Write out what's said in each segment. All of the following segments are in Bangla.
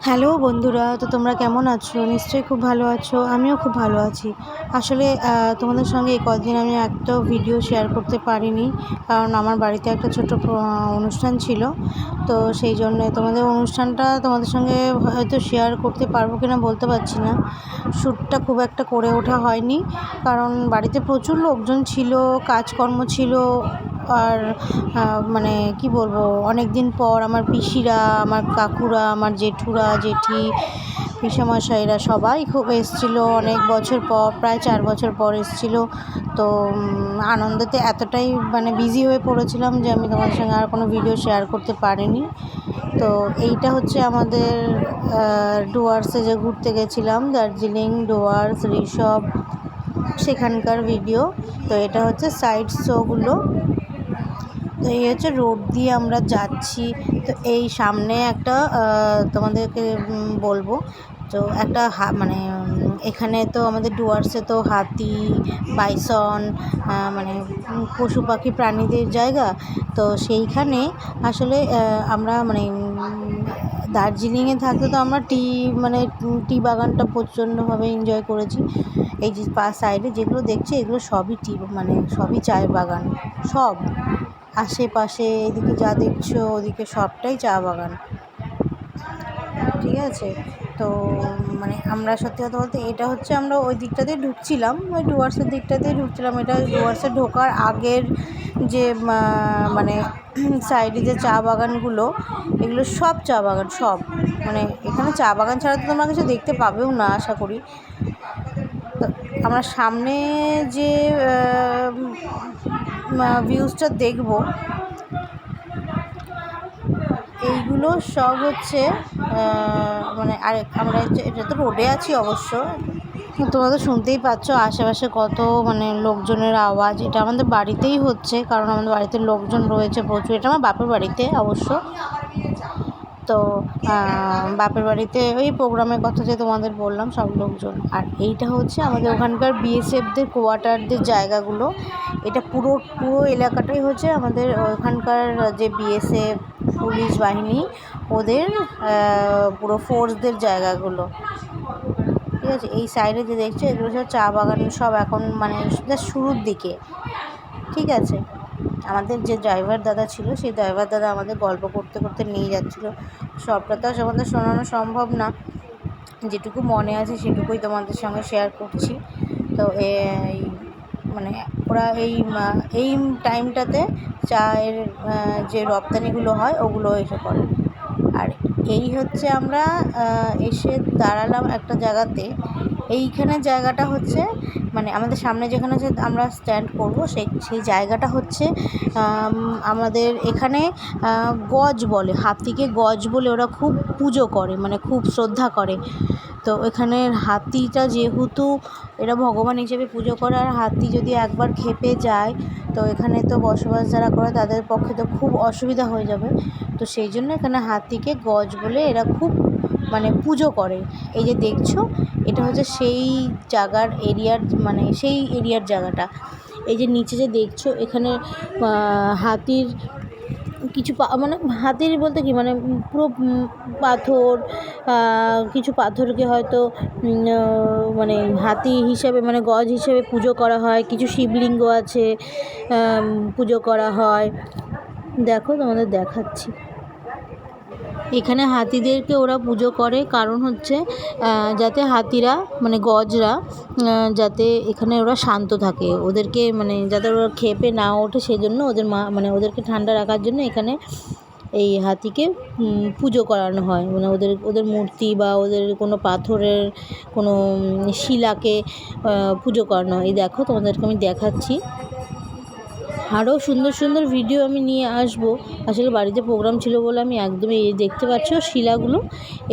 হ্যালো বন্ধুরা, তো তোমরা কেমন আছো? নিশ্চয়ই খুব ভালো আছো। আমিও খুব ভালো আছি। আসলে তোমাদের সঙ্গে এই কদিন আমি একটাও ভিডিও শেয়ার করতে পারিনি, কারণ আমার বাড়িতে একটা ছোট্ট অনুষ্ঠান ছিল। তো সেই জন্যে তোমাদের অনুষ্ঠানটা তোমাদের সঙ্গে হয়তো শেয়ার করতে পারবো কি না বলতে পারছি না। শ্যুটটা খুব একটা করে ওঠা হয়নি, কারণ বাড়িতে প্রচুর লোকজন ছিল, কাজকর্ম ছিল। আর মানে কি বলবো, অনেক দিন পর আমার পিসিরা, আমার কাকুরা, আমার জেঠুরা, জেঠি, পিসেমশাইরা সবাই খুব এসেছিলো। অনেক বছর পর, প্রায় 4 বছর পর এসেছিলো। তো আনন্দেতে এতটাই মানে বিজি হয়ে পড়েছিলাম যে আমি তোমাদের সঙ্গে আর কোনো ভিডিও শেয়ার করতে পারিনি। তো এইটা হচ্ছে আমাদের ডুয়ার্সে যে ঘুরতে গেছিলাম, দার্জিলিং, ডুয়ার্স, ঋষভ, সেখানকার ভিডিও। তো এটা হচ্ছে সাইড শোগুলো। তো এই হচ্ছে রোড দিয়ে আমরা যাচ্ছি। তো এই সামনে একটা তোমাদেরকে বলবো, তো একটা মানে এখানে তো আমাদের ডুয়ার্সে তো হাতি, বাইসন, মানে পশু পাখি প্রাণীদের জায়গা। তো সেইখানে আসলে আমরা মানে দার্জিলিংয়ে থাকতে তো আমরা টি বাগানটা প্রচণ্ডভাবে এনজয় করেছি। এই যে সাইডে যেগুলো দেখছি এগুলো সবই সবই চায়ের বাগান। সব আশেপাশে এদিকে যা দেখছো ওদিকে সবটাই চা বাগান, ঠিক আছে। তো মানে আমরা সত্যি কথা বলতে এটা হচ্ছে আমরা ওই দিকটা দিয়ে ঢুকছিলাম, ওই ডুয়ার্সের দিকটা দিয়ে ঢুকছিলাম। এটা ডুয়ার্সে ঢোকার আগের যে মানে সাইডে যে চা বাগানগুলো, এগুলো সব চা বাগান, সব মানে এখানে চা বাগান ছাড়া তো তোমরা কিছু দেখতে পাবেও না আশা করি। তো আমরা সামনে যে ভিউজটা দেখবো, এইগুলো সব হচ্ছে মানে আর আমরা এটা তো রোডে আছি অবশ্য, তোমরা তো শুনতেই পাচ্ছ আশেপাশে কত মানে লোকজনের আওয়াজ। এটা আমাদের বাড়িতেই হচ্ছে, কারণ আমাদের বাড়িতে লোকজন রয়েছে প্রচুর। এটা আমার বাপের বাড়িতে অবশ্য। তো বাপের বাড়িতে ওই প্রোগ্রামের কথা যে তোমাদের বললাম, সব লোকজন। আর এইটা হচ্ছে আমাদের ওখানকার বিএসএফদের কোয়ার্টারদের জায়গাগুলো। এটা পুরো এলাকাটাই হচ্ছে আমাদের ওখানকার যে বিএসএফ পুলিশ বাহিনী, ওদের পুরো ফোর্সদের জায়গাগুলো, ঠিক আছে। এই সাইডে যে দেখছো এগুলো সব চা বাগান, সব এখন মানে শুরুর দিকে, ঠিক আছে। আমাদের যে ড্রাইভার দাদা ছিল, সেই ড্রাইভার দাদা আমাদের গল্প করতে করতে নিয়ে যাচ্ছিলো। সবটা তো আমাদের শোনানো সম্ভব না, যেটুকু মনে আছে সেটুকুই তোমাদের সঙ্গে শেয়ার করছি। তো এই মানে ওরা এই টাইমটাতে চায়ের যে রপ্তানিগুলো হয় ওগুলো এসে করে। আর এই হচ্ছে আমরা এসে দাঁড়ালাম একটা জায়গাতে। এইখানে জায়গাটা হচ্ছে মানে আমাদের সামনে যেখানে যে আমরা স্ট্যান্ড করব, সেই জায়গাটা হচ্ছে আমাদের এখানে গজ বলে, হাতিকে গজ বলে ওরা খুব পুজো করে, মানে খুব শ্রদ্ধা করে। তো এখানের হাতিটা যেহেতু এরা ভগবান হিসেবে পুজো করে, আর হাতি যদি একবার খেপে যায় তো এখানে তো বসবাস যারা করে তাদের পক্ষে তো খুব অসুবিধা হয়ে যাবে। তো সেই জন্য এখানে হাতিকে গজ বলে এরা খুব মানে পুজো করে। এই যে দেখছো এটা হচ্ছে সেই জায়গার এরিয়ার, মানে সেই এরিয়ার জায়গাটা। এই যে নিচে যে দেখছো এখানে হাতির কিছু মানে হাতির বলতে কি মানে পুরো পাথর, কিছু পাথরকে হয়তো মানে হাতি হিসাবে মানে গজ হিসেবে পুজো করা হয়। কিছু শিবলিঙ্গ আছে, পুজো করা হয়। দেখো তোমাদের দেখাচ্ছি। এখানে হাতিদেরকে ওরা পুজো করে, কারণ হচ্ছে যাতে হাতিরা মানে গজরা যাতে এখানে ওরা শান্ত থাকে, ওদেরকে মানে যাতে ওরা খেপে না ওঠে, সেই জন্য ওদের মানে ওদেরকে ঠান্ডা রাখার জন্য এখানে এই হাতিকে পুজো করানো হয়। মানে ওদের মূর্তি বা ওদের কোনো পাথরের কোনো শিলাকে পুজো করানো হয়। এই দেখো তোমাদেরকে আমি দেখাচ্ছি। আরও সুন্দর সুন্দর ভিডিও আমি নিয়ে আসবো। আসলে বাড়িতে প্রোগ্রাম ছিল বলে আমি একদমই এই দেখতে পাচ্ছ শিলাগুলো,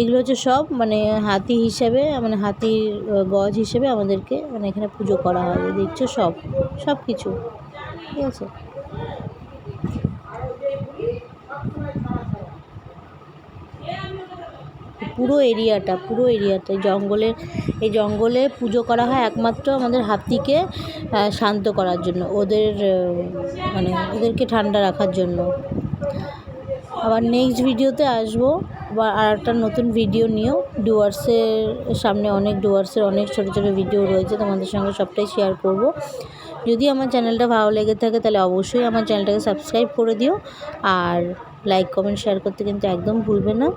এগুলো হচ্ছে সব মানে হাতি হিসেবে, মানে হাতির গজ হিসেবে আমাদেরকে মানে এখানে পুজো করা হয়। দেখছো সব কিছু, ঠিক আছে। পুরো এরিয়াটা এই জঙ্গলে পুজো করা হয় একমাত্র আমাদের হাতিকে শান্ত করার জন্য, মানে ওদেরকে ঠান্ডা রাখার জন্য। আবার নেক্সট ভিডিওতে আসবো। আবার আর একটা নতুন ভিডিও নিয়েও ডুয়ার্সের সামনে অনেক ডুয়ার্সের অনেক ছোটো ছোটো ভিডিও রয়েছে, তোমাদের সঙ্গে সবটাই শেয়ার করব। যদি আমার চ্যানেলটা ভালো লেগে থাকে তাহলে অবশ্যই আমার চ্যানেলটাকে সাবস্ক্রাইব করে দিও, আর লাইক কমেন্ট শেয়ার করতে কিন্তু একদম ভুলবে না।